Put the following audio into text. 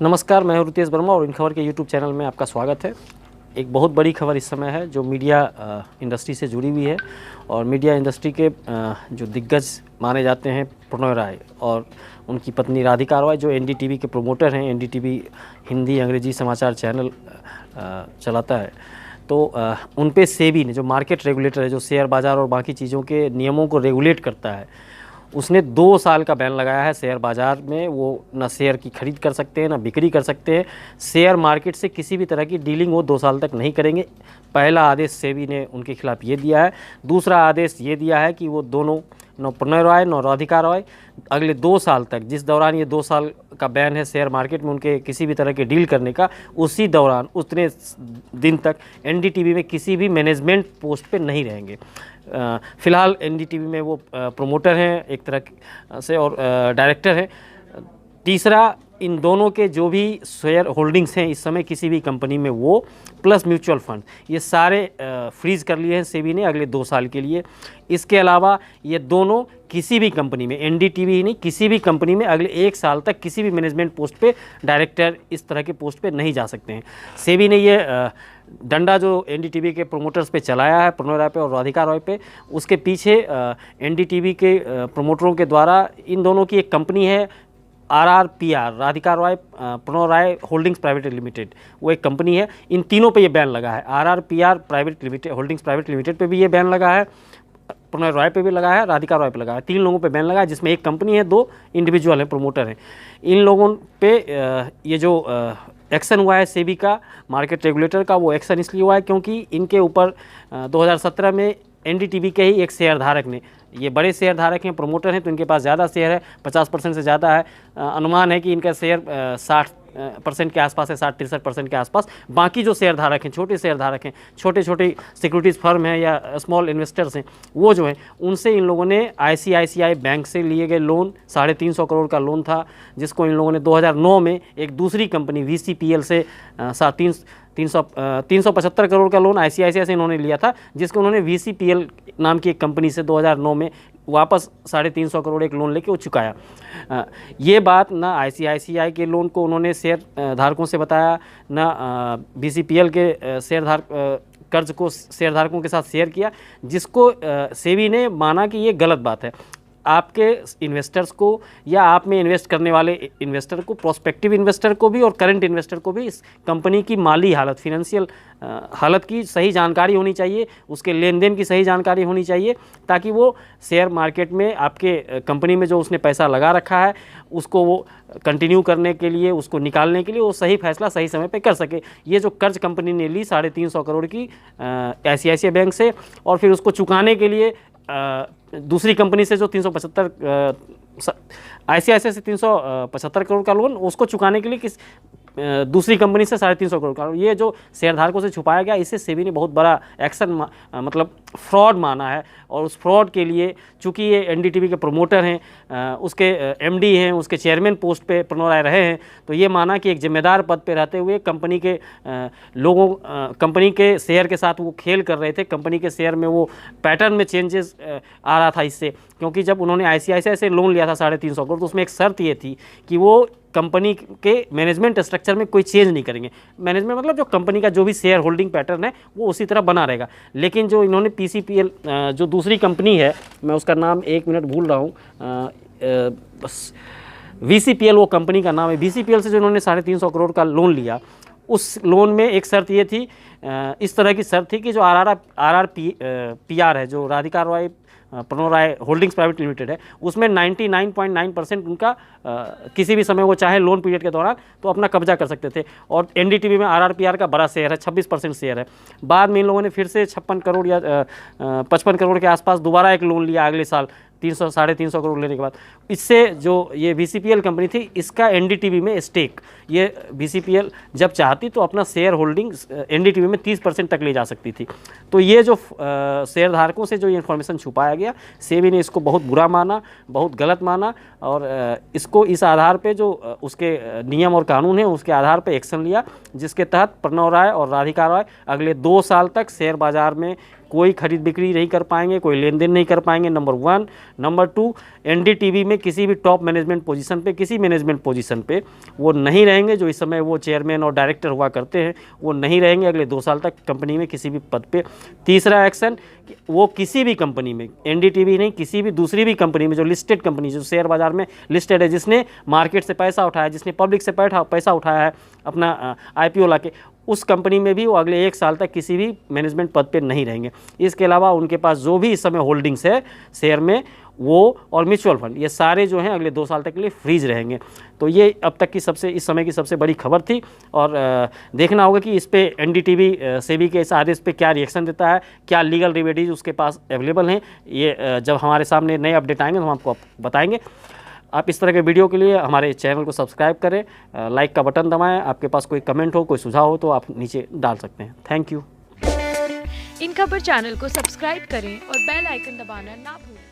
नमस्कार, मैं हूं रितेश वर्मा और इन खबर के यूट्यूब चैनल में आपका स्वागत है। एक बहुत बड़ी खबर इस समय है जो मीडिया इंडस्ट्री से जुड़ी हुई है और मीडिया इंडस्ट्री के जो दिग्गज माने जाते हैं प्रणय राय और उनकी पत्नी राधिका रॉय जो एनडीटीवी के प्रोमोटर हैं। एनडीटीवी हिंदी अंग्रेजी समाचार चैनल चलाता है। तो उन पे सेबी ने, जो मार्केट रेगुलेटर है, जो शेयर बाज़ार और बाकी चीज़ों के नियमों को रेगुलेट करता है, उसने 2 साल का बैन लगाया है। शेयर बाज़ार में वो ना शेयर की खरीद कर सकते हैं, ना बिक्री कर सकते हैं। शेयर मार्केट से किसी भी तरह की डीलिंग वो 2 साल तक नहीं करेंगे। पहला आदेश सेबी ने उनके खिलाफ ये दिया है। दूसरा आदेश ये दिया है कि वो दोनों, न प्रणय रॉय न राधिका रॉय, अगले 2 साल तक, जिस दौरान ये 2 साल का बैन है शेयर मार्केट में उनके किसी भी तरह के डील करने का, उसी दौरान उतने दिन तक एनडीटीवी में किसी भी मैनेजमेंट पोस्ट पे नहीं रहेंगे। फ़िलहाल एनडीटीवी में वो प्रोमोटर हैं एक तरह से और डायरेक्टर हैं। तीसरा, इन दोनों के जो भी शेयर होल्डिंग्स हैं इस समय किसी भी कंपनी में, वो प्लस म्यूचुअल फंड, ये सारे फ्रीज़ कर लिए हैं सेबी ने अगले 2 साल के लिए। इसके अलावा ये दोनों किसी भी कंपनी में, एनडीटीवी ही नहीं, किसी भी कंपनी में अगले 1 साल तक किसी भी मैनेजमेंट पोस्ट पे, डायरेक्टर इस तरह के पोस्ट पे नहीं जा सकते हैं। सेबी ने ये डंडा जो एनडीटीवी के प्रोमोटर्स पे चलाया है, प्रणय राय पे और राधिका रॉय पे, उसके पीछे एनडीटीवी के प्रोमोटरों के द्वारा इन दोनों की एक कंपनी है RRPR, राधिका रॉय प्रणय राय होल्डिंग्स प्राइवेट लिमिटेड, वो एक कंपनी है। इन तीनों पे ये बैन लगा है। RRPR private limited, holdings private limited पे भी ये बैन लगा है, प्रणय रॉय पे भी लगा है, राधिका रॉय पे लगा है। 3 लोगों पे बैन लगा है, जिसमें एक कंपनी है, 2 इंडिविजुअल हैं, प्रोमोटर हैं। इन लोगों पे ये जो एक्शन हुआ है सेबी का, मार्केट रेगुलेटर का, वो एक्शन इसलिए हुआ है क्योंकि इनके ऊपर 2017 में एनडीटीवी के ही एक शेयर धारक ने, ये बड़े शेयर धारक हैं, प्रोमोटर हैं, तो इनके पास ज़्यादा शेयर है, 50% से ज़्यादा है। अनुमान है कि इनका शेयर 60% के आसपास है, 60-63% के आसपास। बाकी जो शेयर धारक हैं, छोटे शेयर धारक हैं, छोटे छोटे सिक्योरिटीज़ फर्म हैं या स्मॉल इन्वेस्टर्स हैं, वो जो हैं, उनसे इन लोगों ने आईसीआईसीआई बैंक से लिए गए लोन, 350 करोड़ का लोन था, जिसको इन लोगों ने 2009 में एक दूसरी कंपनी वीसीपीएल से 375 करोड़ का लोन आईसीआईसीआई से इन्होंने लिया था, जिसको उन्होंने वीसीपीएल नाम की एक कंपनी से 2009 में वापस 350 करोड़ एक लोन लेके वो चुकाया। ये बात ना आईसीआईसीआई के लोन को उन्होंने शेयर धारकों से बताया, ना वीसीपीएल के कर्ज को शेयर धारकों के साथ शेयर किया, जिसको सेबी ने माना कि ये गलत बात है। आपके इन्वेस्टर्स को या आप में इन्वेस्ट करने वाले इन्वेस्टर को, प्रोस्पेक्टिव इन्वेस्टर को भी और करंट इन्वेस्टर को भी इस कंपनी की माली हालत, फिनेंशियल हालत की सही जानकारी होनी चाहिए, उसके लेन देन की सही जानकारी होनी चाहिए, ताकि वो शेयर मार्केट में आपके कंपनी में जो उसने पैसा लगा रखा है उसको वो कंटिन्यू करने के लिए, उसको निकालने के लिए वो सही फैसला सही समय पे कर सके। ये जो कर्ज कंपनी ने ली 350 करोड़ की आईसीआईसीआई बैंक से, और फिर उसको चुकाने के लिए दूसरी कंपनी से जो 375 आईसीआईसीआई से 375 करोड़ का लोन, उसको चुकाने के लिए दूसरी कंपनी से 350 करोड़ का, ये जो शेयरधारकों से छुपाया गया, इससे सेबी ने बहुत बड़ा एक्शन मतलब फ्रॉड माना है। और उस फ्रॉड के लिए चूंकि ये एनडीटीवी के प्रोमोटर हैं, उसके एमडी हैं, उसके चेयरमैन पोस्ट पे प्रणय राय रहे हैं, तो ये माना कि एक जिम्मेदार पद पे रहते हुए कंपनी के लोगों, कंपनी के शेयर के साथ वो खेल कर रहे थे। कंपनी के शेयर में वो पैटर्न में चेंजेस आ रहा था इससे, क्योंकि जब उन्होंने आईसीआईसीआई से लोन लिया था 350 करोड़, तो उसमें एक शर्त ये थी कि वो कंपनी के मैनेजमेंट स्ट्रक्चर में कोई चेंज नहीं करेंगे। मैनेजमेंट मतलब जो कंपनी का जो भी शेयर होल्डिंग पैटर्न है वो उसी तरह बना रहेगा। लेकिन जो इन्होंने पीसीपीएल, जो दूसरी कंपनी है, मैं उसका नाम 1 मिनट भूल रहा हूँ, बस वीसीपीएल वो कंपनी का नाम है। वीसीपीएल से जो इन्होंने 350 करोड़ का लोन लिया, उस लोन में एक शर्त ये थी, इस तरह की शर्त थी कि जो RRPR है, जो राधिका रॉय प्रणय राय होल्डिंग्स प्राइवेट लिमिटेड है, उसमें 99.9% उनका किसी भी समय वो चाहे लोन पीरियड के दौरान तो अपना कब्जा कर सकते थे। और एनडीटीवी में RRPR का बड़ा शेयर है, 26% शेयर है। बाद में इन लोगों ने फिर से 56 करोड़ या 55 करोड़ के आसपास दोबारा एक लोन लिया अगले साल, 350 करोड़ लेने के बाद। इससे जो ये वीसीपीएल कंपनी थी, इसका एनडीटीवी में स्टेक, ये वीसीपीएल जब चाहती तो अपना शेयर होल्डिंग एनडीटीवी में 30% तक ले जा सकती थी। तो ये जो शेयर धारकों से जो ये इन्फॉर्मेशन छुपाया गया, सेबी ने इसको बहुत बुरा माना, बहुत गलत माना, और इसको इस आधार पे जो उसके नियम और कानून है उसके आधार पे एक्शन लिया, जिसके तहत प्रणय राय और राधिका रॉय अगले 2 साल तक शेयर बाज़ार में कोई खरीद बिक्री नहीं कर पाएंगे, कोई लेन देन नहीं कर पाएंगे, नंबर 1। नंबर 2, एनडीटीवी में किसी भी टॉप मैनेजमेंट पोजीशन पे, किसी मैनेजमेंट पोजीशन पे वो नहीं रहेंगे। जो इस समय वो चेयरमैन और डायरेक्टर हुआ करते हैं वो नहीं रहेंगे अगले 2 साल तक कंपनी में किसी भी पद पे। तीसरा एक्शन, वो किसी भी कंपनी में, एनडीटीवी नहीं, किसी भी दूसरी भी कंपनी में जो लिस्टेड कंपनी, जो शेयर बाजार में लिस्टेड है, जिसने मार्केट से पैसा उठाया, जिसने पब्लिक से पैसा उठाया है अपना आईपीओ लाके, उस कंपनी में भी वो अगले 1 साल तक किसी भी मैनेजमेंट पद पे नहीं रहेंगे। इसके अलावा उनके पास जो भी इस समय होल्डिंग्स है शेयर में, वो और म्यूचुअल फंड, ये सारे जो हैं अगले 2 साल तक के लिए फ्रीज रहेंगे। तो ये अब तक की इस समय की सबसे बड़ी खबर थी। और देखना होगा कि इस पे एनडीटीवी सेबी के इस आदेश पे क्या रिएक्शन देता है, क्या लीगल रेमेडीज उसके पास अवेलेबल हैं। ये जब हमारे सामने नए अपडेट आएंगे तो हम आपको बताएंगे। आप इस तरह के वीडियो के लिए हमारे चैनल को सब्सक्राइब करें, लाइक का बटन दबाएं। आपके पास कोई कमेंट हो, कोई सुझाव हो तो आप नीचे डाल सकते हैं। Thank you. इन खबर चैनल को सब्सक्राइब करें और बेल आइकन दबाना ना भूलें।